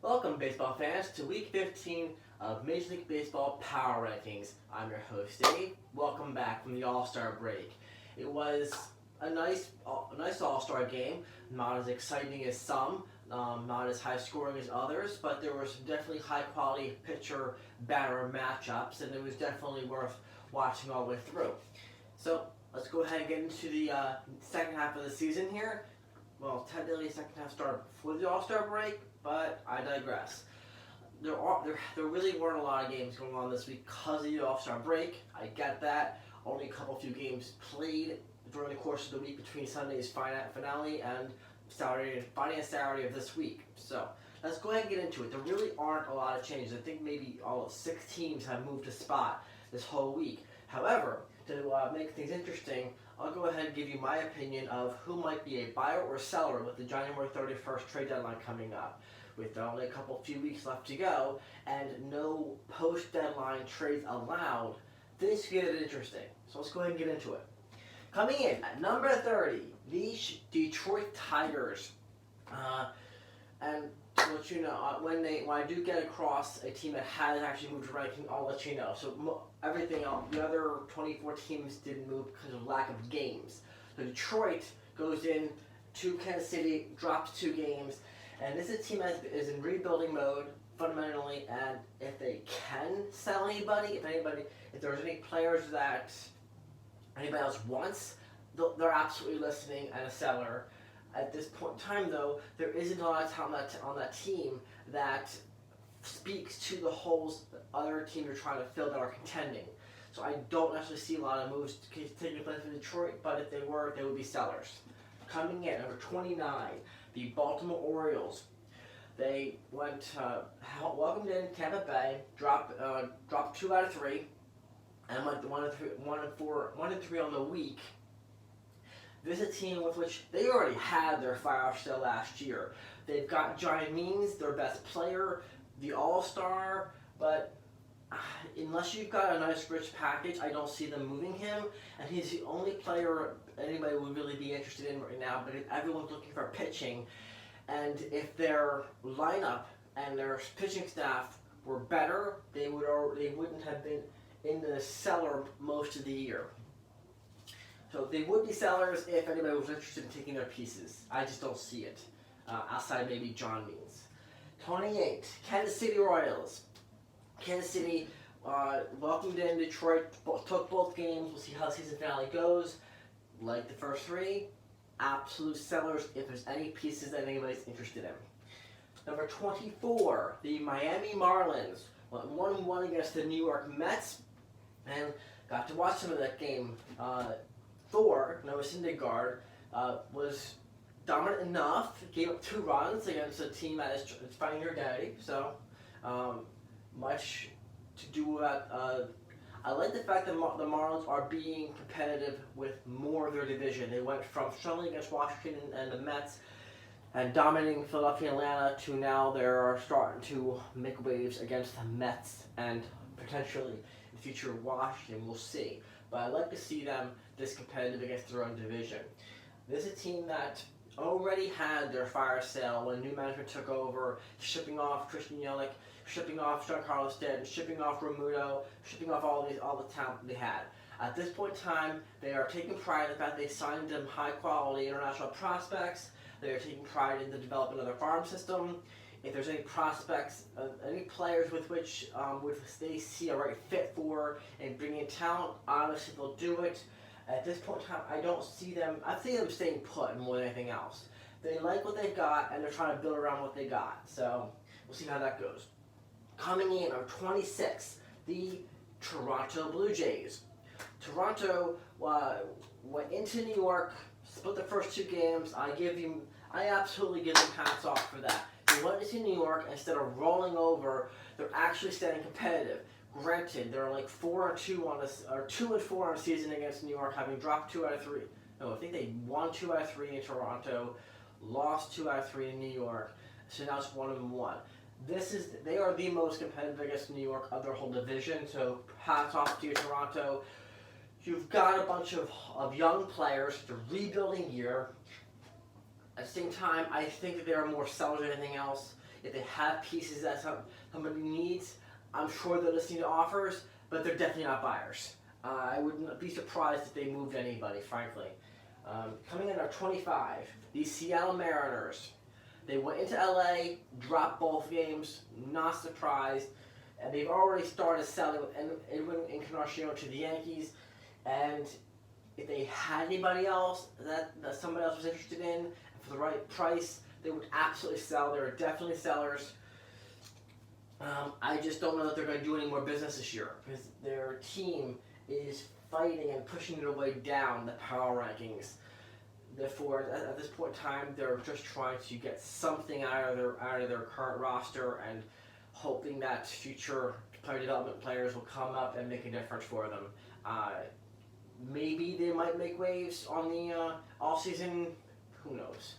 Welcome, baseball fans, to Week 15 of Major League Baseball Power Rankings. I'm your host, Dave. Welcome back from the All-Star break. It was a nice All-Star game. Not as exciting as some, not as high-scoring as others, but there were some definitely high-quality pitcher-batter matchups, and it was definitely worth watching all the way through. So let's go ahead and get into the second half of the season here. Well, technically, the second half started before the All-Star break, but I digress. There really weren't a lot of games going on this week because of the All-Star break. I get that. Only a few games played during the course of the week between Sunday's finale and Friday and Saturday of this week. So let's go ahead and get into it. There really aren't a lot of changes. I think maybe all of 6 teams have moved a spot this whole week. However, to make things interesting, I'll go ahead and give you my opinion of who might be a buyer or seller with the January 31st trade deadline coming up. With only a few weeks left to go and no post-deadline trades allowed, things get interesting. So let's go ahead and get into it. Coming in at number 30, the Detroit Tigers. And to let you know, when I do get across a team that has actually moved to ranking, I'll let you know. So everything else, the other 24 teams didn't move because of lack of games. So Detroit goes in to Kansas City, drops 2 games, and this is a team that is in rebuilding mode fundamentally. And if they can sell anybody, if there's any players that anybody else wants, they're absolutely listening and a seller. At this point in time, though, there isn't a lot of talent on that team that speaks to the holes that other teams are trying to fill that are contending. So I don't necessarily see a lot of moves taking place in Detroit, but if they were, they would be sellers. Coming in, number 29, the Baltimore Orioles. They welcomed in Tampa Bay, dropped 2 out of 3, and went 1 and 3 on the week. This is a team with which they already had their fire sale last year. They've got Johnny Means, their best player, the All-Star, but unless you've got a nice rich package, I don't see them moving him, and he's the only player anybody would really be interested in right now because everyone's looking for pitching, and if their lineup and their pitching staff were better, they wouldn't have been in the cellar most of the year. So they would be sellers if anybody was interested in taking their pieces. I just don't see it, outside maybe John Means. 28, Kansas City Royals. Kansas City welcomed in Detroit, took both games. We'll see how the season finale goes. Like the first 3, absolute sellers if there's any pieces that anybody's interested in. Number 24, the Miami Marlins went 1-1 against the New York Mets, and got to watch some of that game. Thor, Noah Syndergaard, was dominant enough, gave up 2 runs against a team that is finding their identity. So, much to do with that. I like the fact that the Marlins are being competitive with more of their division. They went from struggling against Washington and the Mets and dominating Philadelphia and Atlanta to now they're starting to make waves against the Mets and potentially in the future Washington. We'll see. But I like to see them this competitive against their own division. This is a team that already had their fire sale when new management took over, shipping off Christian Yelich, shipping off Giancarlo Stanton, shipping off Romuto, shipping off all the talent they had. At this point in time, they are taking pride in the fact they signed them high-quality international prospects. They are taking pride in the development of their farm system. If there's any prospects, any players with which they see a right fit for and bringing in talent, obviously they'll do it. At this point in time, I see them staying put more than anything else. They like what they've got, and they're trying to build around what they got. So we'll see how that goes. Coming in are 26, the Toronto Blue Jays. Toronto went into New York, split the first 2 games. I absolutely give them hats off for that. They went into New York, instead of rolling over, they're actually staying competitive. Granted, they're like 4-2 on this, or 2-4 on the season against New York, having dropped 2 out of 3. No, I think they won 2 out of 3 in Toronto, lost 2 out of 3 in New York. So now it's 1-1. They are the most competitive against New York of their whole division. So hats off to you, Toronto. You've got a bunch of young players. It's a rebuilding year. At the same time, I think that they are more sellers than anything else. if they have pieces that somebody needs, I'm sure they're listening to offers, but they're definitely not buyers. I wouldn't be surprised if they moved anybody, frankly. Coming in at 25, the Seattle Mariners. They went into LA, dropped both games, not surprised, and they've already started selling with Edwin Encarnacion to the Yankees. And if they had anybody else that somebody else was interested in, and for the right price, they would absolutely sell. They were definitely sellers. I just don't know that they're going to do any more business this year because their team is fighting and pushing their way down the power rankings. Therefore, at this point in time, they're just trying to get something out of their current roster and hoping that future player development players will come up and make a difference for them. Maybe they might make waves on the offseason. Who knows?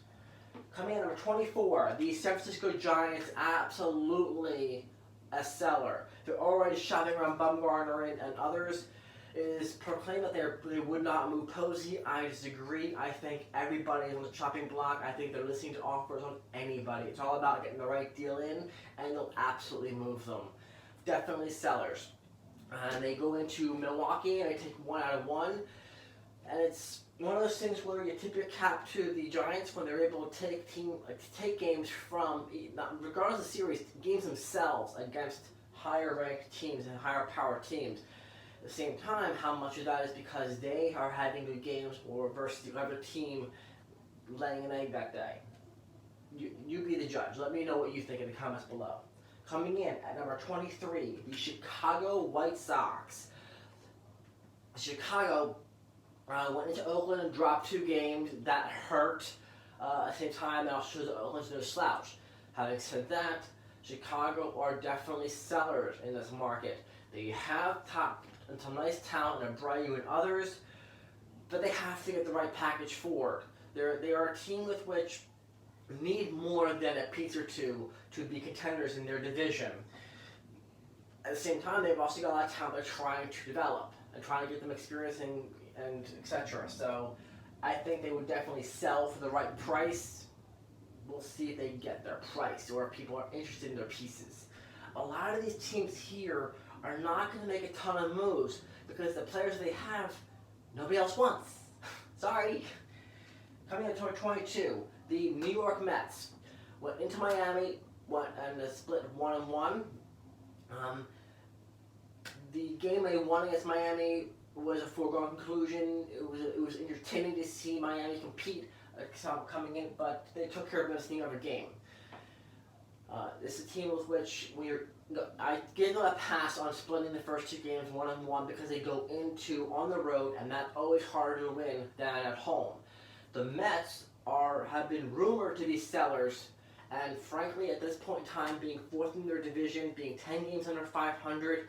Coming in at number 24, the San Francisco Giants, absolutely a seller. They're already shopping around Bumgarner and others. Is proclaimed that they would not move Posey. I disagree. I think everybody is on the chopping block. I think they're listening to offers on anybody. It's all about getting the right deal in, and they'll absolutely move them. Definitely sellers. And they go into Milwaukee and they take 1 out of 1. And it's one of those things where you tip your cap to the Giants when they're able to take games from, regardless of the series, games themselves against higher ranked teams and higher power teams. At the same time, how much of that is because they are having good games or versus the other team laying an egg that day? You be the judge. Let me know what you think in the comments below. Coming in at number 23, the Chicago White Sox. Chicago went into Oakland and dropped 2 games. That hurt. At the same time, that also shows that Oakland's no slouch. Having said that, Chicago are definitely sellers in this market. They have and some nice talent in Abreu and others, but they have to get the right package forward. They are a team with which need more than a piece or two to be contenders in their division. At the same time, they've also got a lot of talent they're trying to develop and trying to get them experience and etc. So I think they would definitely sell for the right price. We'll see if they get their price or if people are interested in their pieces. A lot of these teams here are not going to make a ton of moves because the players they have, nobody else wants. Sorry. Coming in at number 22, the New York Mets went into Miami and split 1-1. The game they won against Miami was a foregone conclusion. It was entertaining to see Miami compete coming in, but they took care of business in the other game. This is a team with which I give them a pass on splitting the first 2 games 1-1 because they go into on the road, and that's always harder to win than at home. The Mets have been rumored to be sellers, and frankly, at this point in time, being 4th in their division, being 10 games under 500,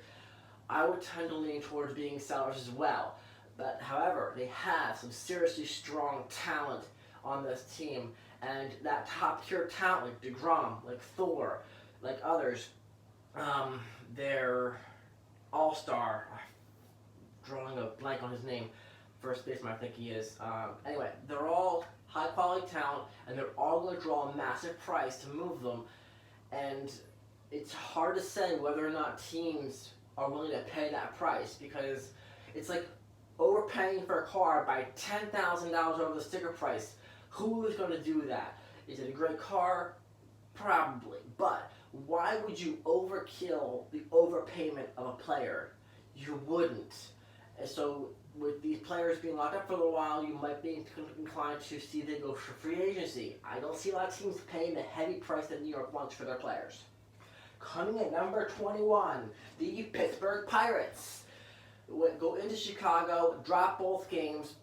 I would tend to lean towards being sellers as well. But however, they have some seriously strong talent on this team, and that top-tier talent, like DeGrom, like Thor, like others, they're all-star. I'm drawing a blank on his name. First baseman, I think he is. Anyway, they're all high-quality talent, and they're all going to draw a massive price to move them. And it's hard to say whether or not teams are willing to pay that price because it's like overpaying for a car by $10,000 over the sticker price. Who is going to do that? Is it a great car? Probably. But why would you overkill the overpayment of a player? You wouldn't. And so with these players being locked up for a little while, you might be inclined to see they go for free agency. I don't see a lot of teams paying the heavy price that New York wants for their players. Coming in number 21, the Pittsburgh Pirates go into Chicago, drop both games.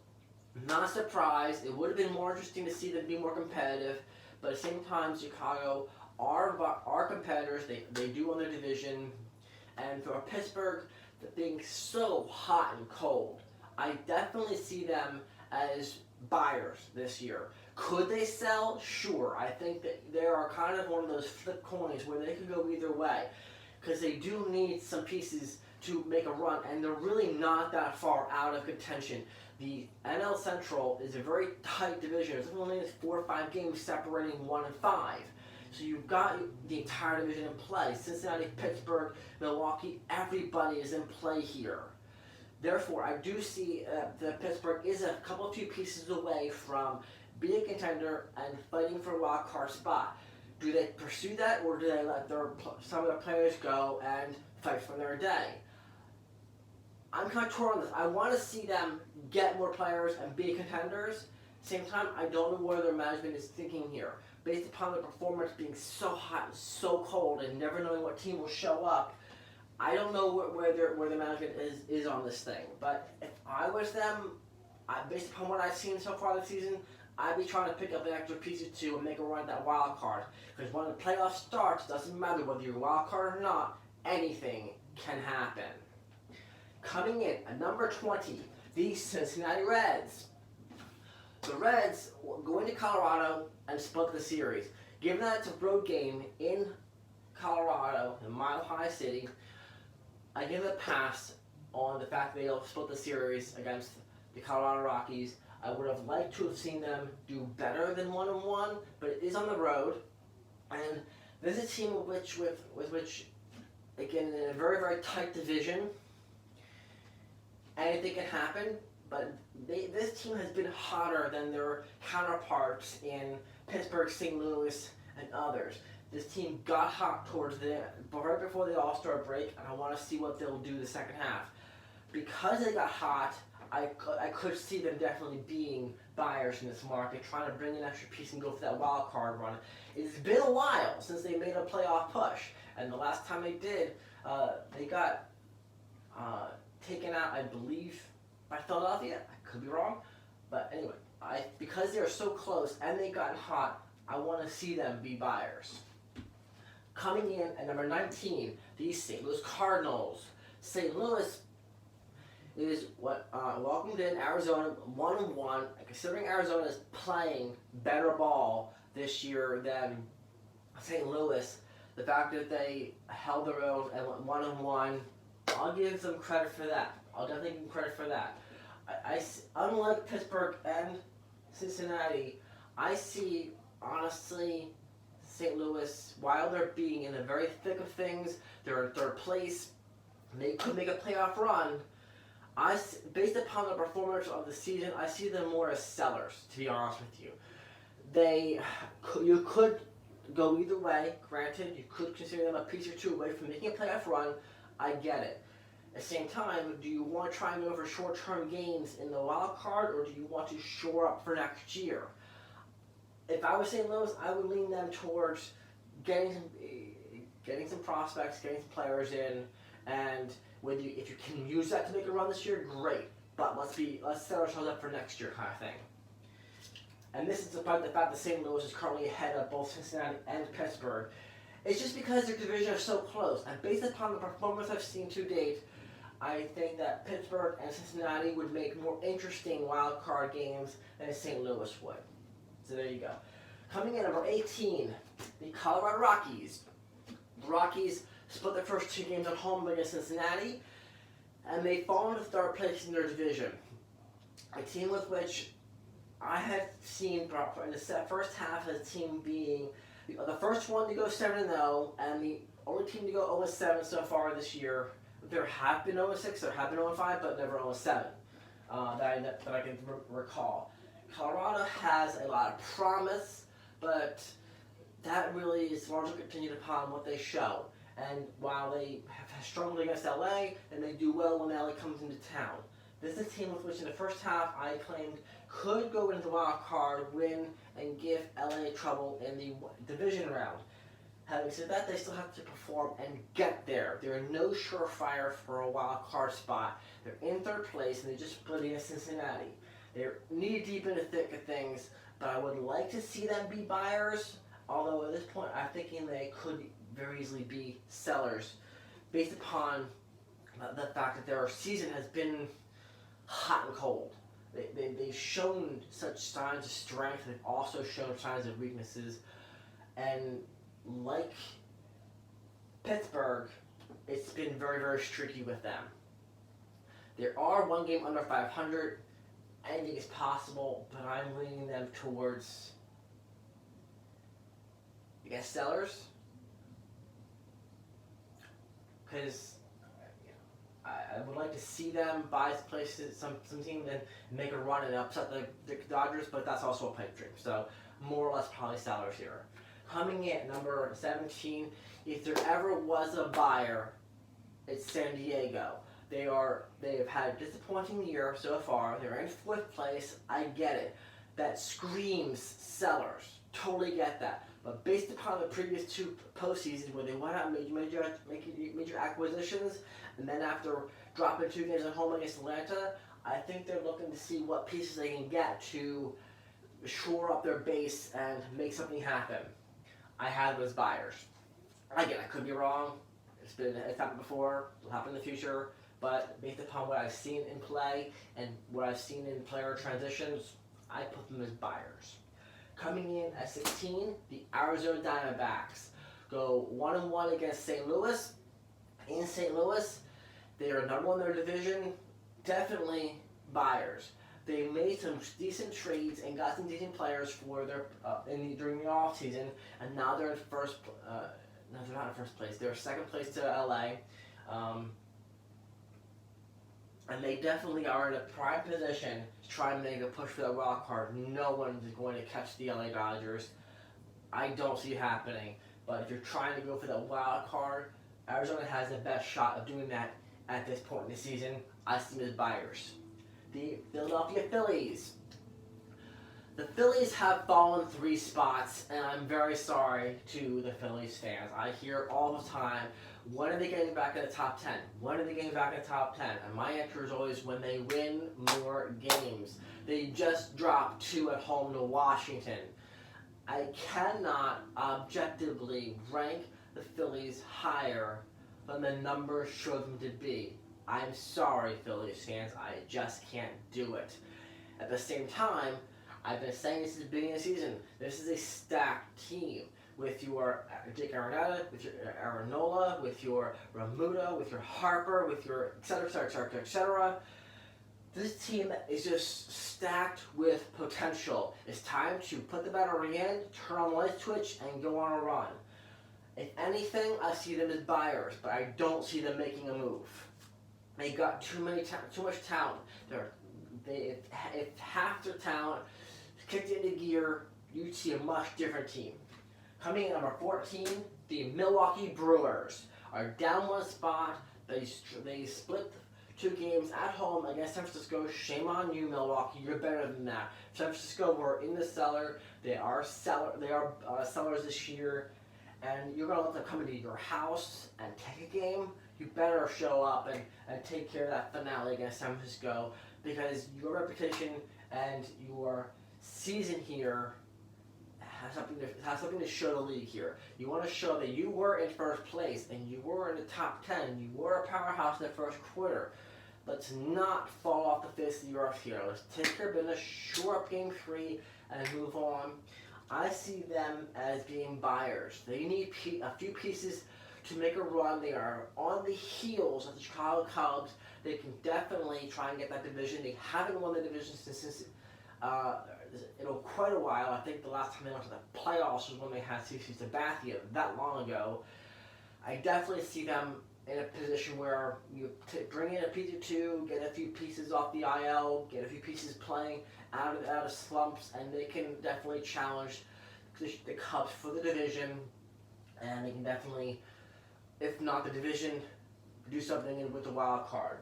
Not surprised. It would have been more interesting to see them be more competitive, but at the same time, Chicago are competitors. They do win their division, and for Pittsburgh, being so hot and cold, I definitely see them as buyers this year. Could they sell? Sure. I think that they are kind of one of those flip coins where they could go either way, because they do need some pieces to make a run, and they're really not that far out of contention. The NL Central is a very tight division. There's only 4 or 5 games separating 1 and 5. So you've got the entire division in play. Cincinnati, Pittsburgh, Milwaukee, everybody is in play here. Therefore, I do see that Pittsburgh is a couple of few pieces away from being a contender and fighting for a wild card spot. Do they pursue that, or do they let some of their players go and fight for their day? I'm kind of torn on this. I want to see them get more players and be contenders. Same time, I don't know where their management is thinking here. Based upon their performance being so hot and so cold and never knowing what team will show up, I don't know where the management is on this thing. But if I was them, based upon what I've seen so far this season, I'd be trying to pick up an extra piece or two and make a run at that wild card. Because when the playoffs starts, it doesn't matter whether you're a wild card or not, anything can happen. Coming in at number 20, the Cincinnati Reds. The Reds go into Colorado and split the series. Given that it's a road game in Colorado, in Mile High City, I give it a pass on the fact that they'll split the series against the Colorado Rockies. I would have liked to have seen them do better than 1-1, but it is on the road, and this is a team with which, again, in a very, very tight division, anything can happen, but this team has been hotter than their counterparts in Pittsburgh, St. Louis, and others. This team got hot right before the All-Star break, and I want to see what they'll do the second half. Because they got hot, I could see them definitely being buyers in this market, trying to bring an extra piece and go for that wild card run. It's been a while since they made a playoff push, and the last time they did, they got taken out, I believe, by Philadelphia. I could be wrong, but anyway, because they are so close and they got hot, I want to see them be buyers. Coming in at number 19, the St. Louis Cardinals. St. Louis is welcomed in Arizona 1-1. Considering Arizona is playing better ball this year than St. Louis, the fact that they held their own and went 1-1, I'll give them credit for that. I'll definitely give them credit for that. Unlike Pittsburgh and Cincinnati, I see, honestly, St. Louis, while they're being in the very thick of things, they're in third place, they could make a playoff run. Based upon the performance of the season, I see them more as sellers, to be honest with you. You could go either way. Granted, you could consider them a piece or two away from making a playoff run. I get it. At the same time, do you want to try and go for short-term gains in the wild card, or do you want to shore up for next year? If I was St. Louis, I would lean them towards getting some prospects, getting some players in, and if you can use that to make a run this year, great. But let's set ourselves up for next year, kind of thing. And this is despite the fact that St. Louis is currently ahead of both Cincinnati and Pittsburgh. It's just because their division is so close, and based upon the performance I've seen to date, I think that Pittsburgh and Cincinnati would make more interesting wild card games than St. Louis would. So there you go. Coming in at number 18, the Colorado Rockies. The Rockies split their first two games at home against Cincinnati, and they fall into third place in their division. A team with which I had seen in the first half as a team being the first one to go 7-0, and the only team to go 0-7 so far this year. There have been 0-6, there have been 0-5, but never 0-7 that I can recall. Colorado has a lot of promise, but that really is largely contingent upon what they show. And while they have struggled against LA, and they do well when LA comes into town. This is a team with which in the first half I claimed could go into the wild card, win, and give LA trouble in the division round. Having said that, they still have to perform and get there. They're no surefire for a wild card spot. They're in third place, and they just split against Cincinnati. They're knee-deep in the thick of things, but I would like to see them be buyers, although at this point I'm thinking they could very easily be sellers, based upon the fact that their season has been hot and cold. They've shown such signs of strength, they've also shown signs of weaknesses, and like Pittsburgh, it's been very, very streaky with them. There are one game under 500. Anything is possible, but I'm leaning them towards against sellers, because I would like to see them buy places, some team, and make a run and upset the Dodgers, but that's also a pipe dream. So more or less probably sellers here. Coming in at number 17, if there ever was a buyer, it's San Diego. They've had a disappointing year so far. They're in 4th place. I get it. That screams sellers. Totally get that. But based upon the previous 2 postseasons where they went out and made major acquisitions, and then after dropping 2 games at home against Atlanta, I think they're looking to see what pieces they can get to shore up their base and make something happen. I have those buyers. Again, I could be wrong. It's happened before. It'll happen in the future. But based upon what I've seen in play and what I've seen in player transitions, I put them as buyers. Coming in at 16, the Arizona Diamondbacks go 1-1 against St. Louis. In St. Louis, they are number 1 in their division. Definitely buyers. They made some decent trades and got some decent players for their during the offseason, and now they're in first. No, they're not in first place. They're 2nd place to LA. And they definitely are in a prime position to try and make a push for that wild card. No one is going to catch the LA Dodgers. I don't see it happening. But if you're trying to go for that wild card, Arizona has the best shot of doing that at this point in the season. I see them as buyers. The Philadelphia Phillies. The Phillies have fallen 3 spots, and I'm very sorry to the Phillies fans. I hear all the time, when are they getting back in the top 10? When are they getting back in the top 10? And my answer is always when they win more games. They just dropped 2 at home to Washington. I cannot objectively rank the Phillies higher than the numbers show them to be. I'm sorry, Phillies fans. I just can't do it. At the same time, I've been saying this since the beginning of the season. This is a stacked team with your Jake Arrieta, with your Aaron Nola, with your Remuda, with your Harper, with your etc. This team is just stacked with potential. It's time to put the battery in, turn on the light switch, and go on a run. If anything, I see them as buyers, but I don't see them making a move. They got too much talent. If half their talent kicked into gear, you'd see a much different team. Coming in at number 14, the Milwaukee Brewers are down 1 spot. They split 2 games at home against San Francisco. Shame on you, Milwaukee. You're better than that. San Francisco were in the cellar. They are sellers this year, and you're going to let them come into your house and take a game. You better show up and take care of that finale against San Francisco, because your reputation and your season here has something to show the league here. You want to show that you were in first place and you were in the top 10. You were a powerhouse in the first quarter. Let's not fall off the face of the earth here. Let's take care of business, shore up game 3, and move on. I see them as being buyers. They need a few pieces to make a run. They are on the heels of the Chicago Cubs. They can definitely try and get that division. They haven't won the division since quite a while. I think the last time they went to the playoffs was when they had CC Sabathia that long ago. I definitely see them in a position where you bring in a piece or 2, get a few pieces off the IL, get a few pieces playing out of slumps, and they can definitely challenge the Cubs for the division, and they can definitely, if not the division, do something with the wild card.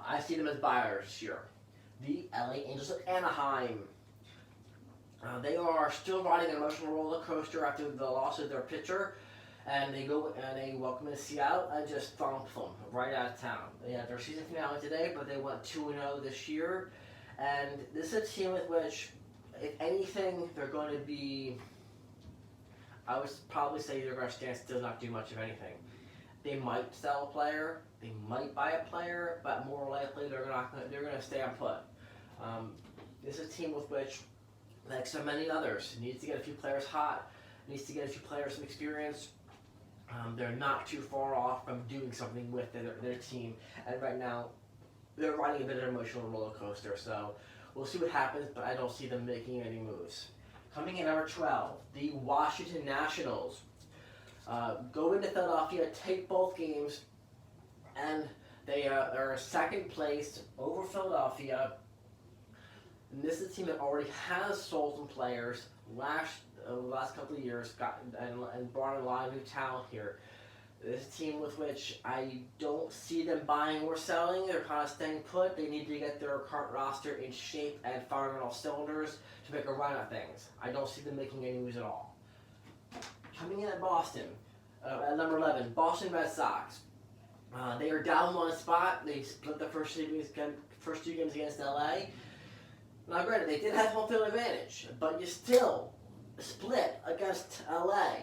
I see them as buyers here. The LA Angels of Anaheim. They are still riding an emotional roller coaster after the loss of their pitcher, and they go and they welcome in Seattle and just thump them right out of town. They had their season finale today, but they went 2-0 this year, and this is a team with which, if anything, they're going to be. I would probably say they're going to stand still, not do much of anything. They might sell a player, they might buy a player, but more likely they're going to stay on put. This is a team with which, like so many others, needs to get a few players hot, needs to get a few players some experience. They're not too far off from doing something with their team, and right now they're riding a bit of an emotional roller coaster. So we'll see what happens, but I don't see them making any moves. Coming in number 12, the Washington Nationals. Go into Philadelphia, take both games, and they are second place over Philadelphia. And this is a team that already has sold some players last couple of years, and brought in a lot of new talent here. This is a team with which I don't see them buying or selling. They're kind of staying put. They need to get their current roster in shape and firing on all cylinders to make a run at things. I don't see them making any moves at all. Coming in at Boston, at number 11, Boston Red Sox. They are down one spot. They split the first two games against LA. Now granted, they did have home field advantage, but you still split against LA.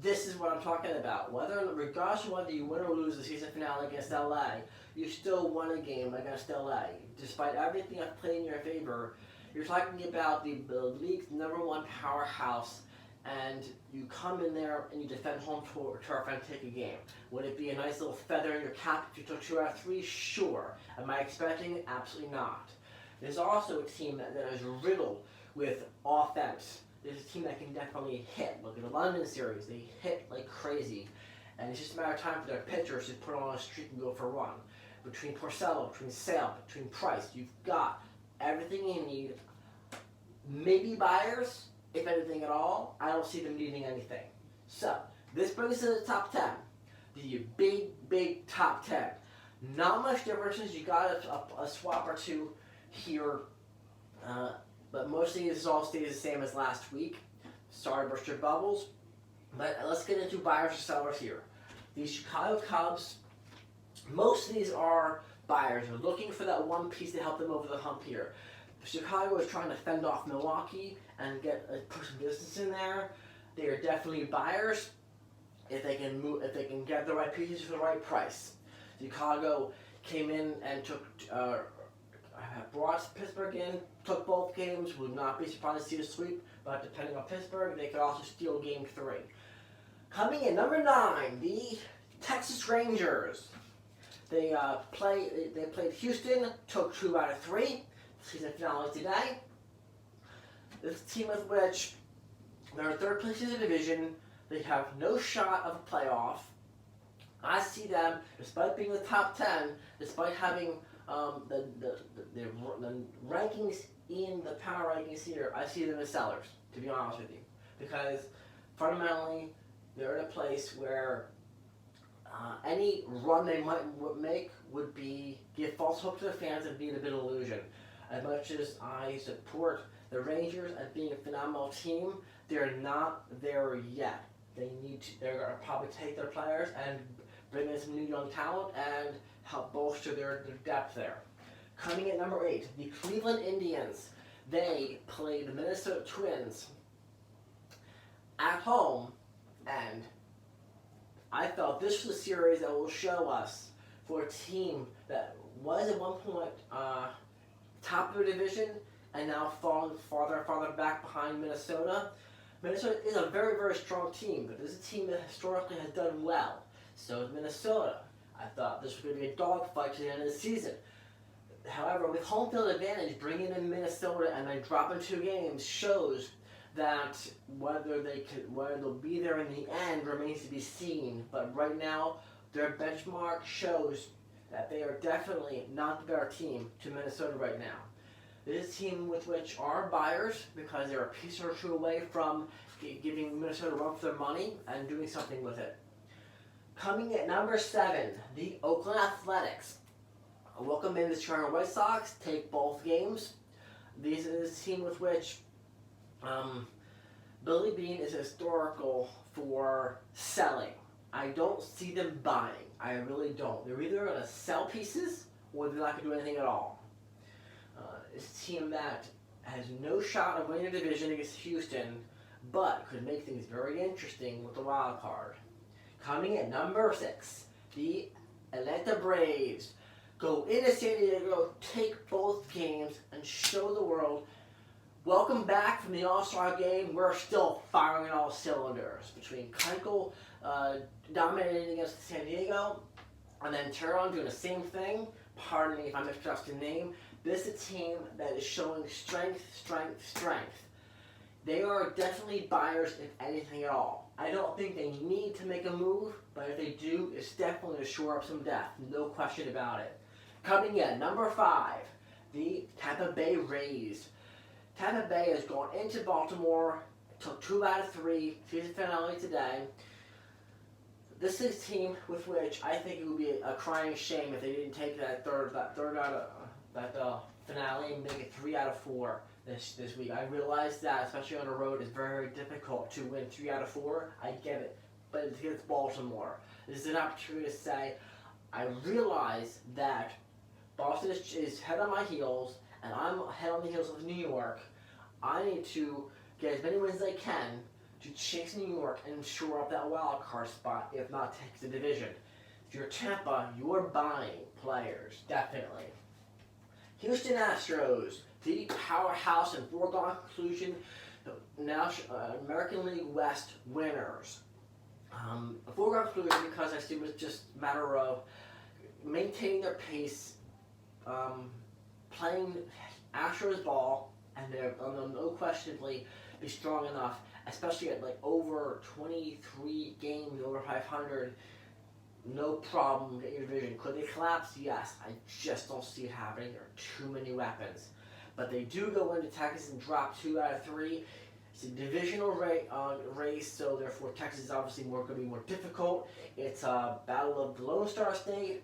This is what I'm talking about. Regardless of whether you win or lose the season finale against LA, you still won a game against LA. Despite everything I've played in your favor, you're talking about the league's #1 powerhouse, and you come in there and you defend home turf and take a game. Would it be a nice little feather in your cap if you took 2 out of 3? Sure. Am I expecting it? Absolutely not. There's also a team that is riddled with offense. There's a team that can definitely hit. Look at the London series. They hit like crazy. And it's just a matter of time for their pitchers to put on a streak and go for a run. Between Porcello, between Sale, between Price, you've got everything you need. Maybe buyers, if anything at all. I don't see them needing anything. So, this brings us to the top 10. The big top 10. Not much differences. You got a swap or two here. But mostly this all stays the same as last week. Sorry to burst your bubbles. But let's get into buyers or sellers here. These Chicago Cubs, most of these are buyers. They're looking for that one piece to help them over the hump here. Chicago is trying to fend off Milwaukee and put some distance in there. They are definitely buyers if they can get the right pieces for the right price. Chicago came in and brought Pittsburgh in, took both games. Would not be surprised to see a sweep, but depending on Pittsburgh, they could also steal Game 3. Coming in number 9, the Texas Rangers. They played Houston, took 2 out of 3. Season finale today. This team with which they're in third place in the division. They have no shot of a playoff. I see them, despite being in the top 10, despite having the rankings in the power rankings here, I see them as sellers, to be honest with you. Because fundamentally, they're in a place where any run they might make would give false hope to the fans and be a bit of illusion. As much as I support the Rangers as being a phenomenal team, they're not there yet. They're going to probably take their players and bring in some new young talent and help bolster their depth there. Coming at number 8, the Cleveland Indians. They play the Minnesota Twins at home, and I felt this was a series that will show us for a team that was at one point top of the division and now falling farther and farther back behind Minnesota. Minnesota is a very, very strong team, but this is a team that historically has done well. So is Minnesota. I thought this was going to be a dogfight to the end of the season. However, with home field advantage, bringing in Minnesota and then dropping 2 games shows that whether they'll be there in the end remains to be seen. But right now, their benchmark shows that they are definitely not the better team to Minnesota right now. This is a team with which are buyers because they're a piece or 2 away from giving Minnesota a run for their money and doing something with it. Coming at number 7, the Oakland Athletics. Welcome in the Toronto Red Sox, take both games. This is a team with which Billy Beane is historical for selling. I don't see them buying. I really don't. They're either going to sell pieces or they're not going to do anything at all. It's a team that has no shot of winning a division against Houston, but could make things very interesting with the wild card. Coming at number 6, the Atlanta Braves. Go into San Diego, take both games, and show the world, welcome back from the All-Star game. We're still firing all cylinders. Between Keuchel dominating against San Diego, and then Teheran doing the same thing. Pardon me if I mispronounced the name. This is a team that is showing strength. They are definitely buyers, if anything at all. I don't think they need to make a move, but if they do, it's definitely to shore up some depth. No question about it. Coming in, number 5, the Tampa Bay Rays. Tampa Bay has gone into Baltimore, took 2 out of 3, season finale today. This is a team with which I think it would be a crying shame if they didn't take that third out of that finale and make it 3 out of 4 this week. I realize that, especially on the road, it's very, very difficult to win 3 out of 4. I get it, but it's against Baltimore. This is an opportunity to say, I realize that Boston is head on my heels, and I'm head on the heels of New York. I need to get as many wins as I can to chase New York and shore up that wild card spot, if not take the division. If you're Tampa, you're buying players, definitely. Houston Astros, the powerhouse and foregone conclusion, now American League West winners. A foregone conclusion because I see it was just a matter of maintaining their pace, playing Astros ball, and they're no questionably be strong enough, especially at like over 23 games, over 500. No problem get your division. Could they collapse? Yes. I just don't see it happening. There are too many weapons. But they do go into Texas and drop 2 out of 3. It's a divisional race, so therefore Texas is obviously going to be more difficult. It's a battle of the Lone Star State.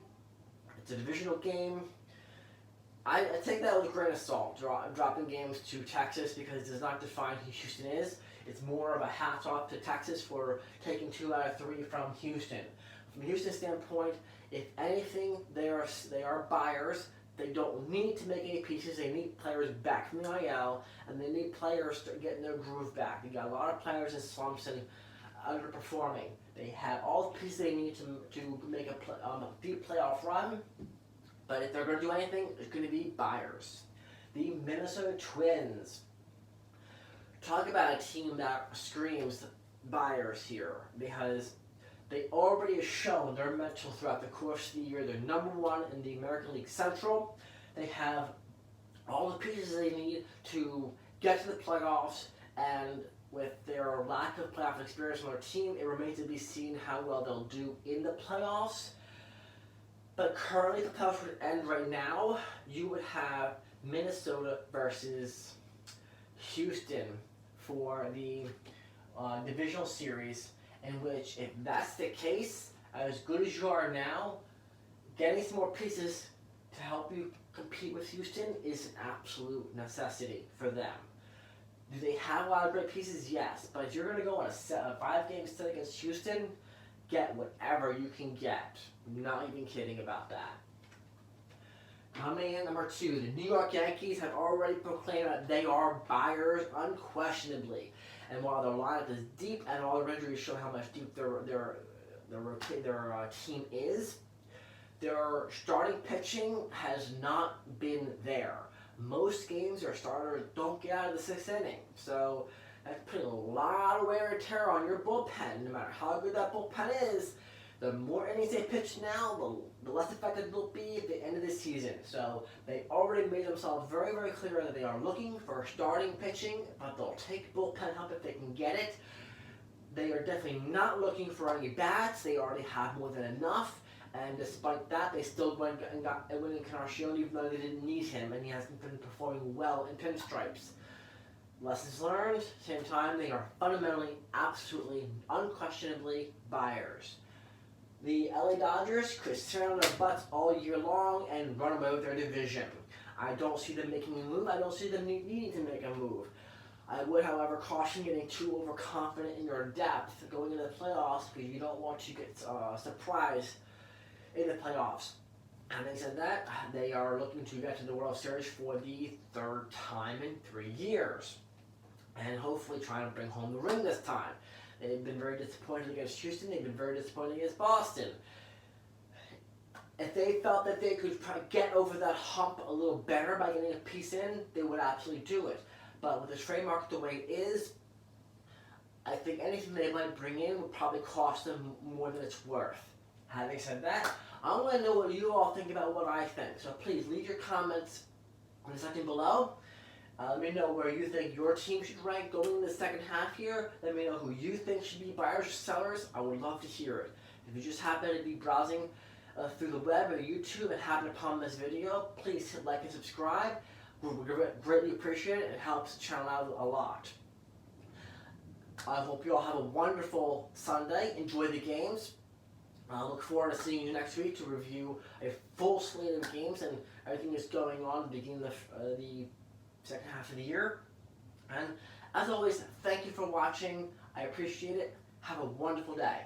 It's a divisional game. I take that with a grain of salt, dropping games to Texas, because it does not define who Houston is. It's more of a hats off to Texas for taking 2 out of 3 from Houston. From a Houston standpoint, if anything, they are buyers. They don't need to make any pieces. They need players back from the IL, and they need players to get their groove back. They got a lot of players in slumps and underperforming. They have all the pieces they need to make a deep playoff run. But if they're going to do anything, it's going to be buyers. The Minnesota Twins. Talk about a team that screams buyers here, because they already have shown their mental throughout the course of the year. They're number 1 in the American League Central. They have all the pieces they need to get to the playoffs, and with their lack of playoff experience on their team, it remains to be seen how well they'll do in the playoffs. But currently, the playoffs would end right now. You would have Minnesota versus Houston for the divisional series, in which, if that's the case, as good as you are now, getting some more pieces to help you compete with Houston is an absolute necessity for them. Do they have a lot of great pieces? Yes. But if you're going to go on a 5-game set against Houston, get whatever you can get. I'm not even kidding about that. Coming in number 2, the New York Yankees have already proclaimed that they are buyers unquestionably. And while their lineup is deep and all their injuries show how much deep their team is, their starting pitching has not been there. Most games, their starters don't get out of the 6th inning. So that's putting a lot of wear and tear on your bullpen. No matter how good that bullpen is, the more innings they pitch now, the less effective they'll be at the end of the season. So they already made themselves very, very clear that they are looking for starting pitching, but they'll take bullpen help if they can get it. They are definitely not looking for any bats. They already have more than enough. And despite that, they still went and got Edwin Encarnacion, even though they didn't need him, and he hasn't been performing well in pinstripes. Lessons learned, same time, they are fundamentally, absolutely, unquestionably buyers. The LA Dodgers could sit on their butts all year long and run away with their division. I don't see them making a move. I don't see them needing to make a move. I would, however, caution getting too overconfident in your depth going into the playoffs, because you don't want to get surprised in the playoffs. Having said that, they are looking to get to the World Series for the 3rd time in 3 years, and hopefully trying to bring home the ring this time. They've been very disappointed against Houston. They've been very disappointed against Boston. If they felt that they could get over that hump a little better by getting a piece in, they would absolutely do it. But with the trade market the way it is, I think anything they might bring in would probably cost them more than it's worth. Having said that, I want to know what you all think about what I think. So please leave your comments in the section below. Let me know where you think your team should rank going in the second half here. Let me know who you think should be buyers or sellers. I would love to hear it. If you just happen to be browsing through the web or YouTube and happen upon this video, please hit like and subscribe. We greatly appreciate it. It helps the channel out a lot. I hope you all have a wonderful Sunday. Enjoy the games. I look forward to seeing you next week to review a full slate of games and everything that's going on at the beginning of the second half of the year. And as always, thank you for watching. I appreciate it. Have a wonderful day.